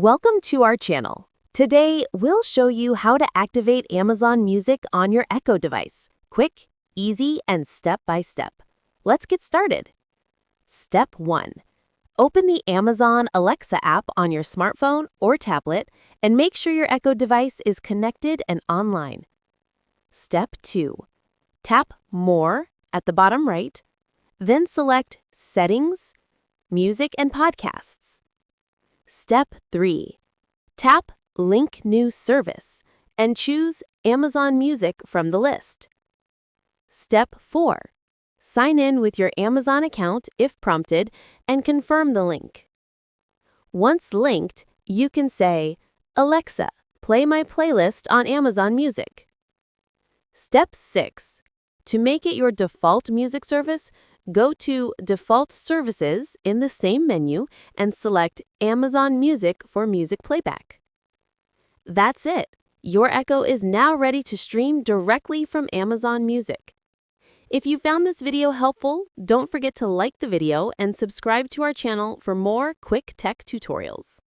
Welcome to our channel. Today, we'll show you how to activate Amazon Music on your Echo device. Quick, easy, and step-by-step. Let's get started. Step 1. Open the Amazon Alexa app on your smartphone or tablet and make sure your Echo device is connected and online. Step 2. Tap More at the bottom right, then select Settings, Music and Podcasts. Step 3. Tap Link New Service and choose Amazon Music from the list. Step 4. Sign in with your Amazon account if prompted and confirm the link. Once linked, you can say, "Alexa, play my playlist on Amazon Music." Step 6. To make it your default music service, go to Default Services in the same menu and select Amazon Music for music playback. That's it. Your Echo is now ready to stream directly from Amazon Music. If you found this video helpful, don't forget to like the video and subscribe to our channel for more quick tech tutorials.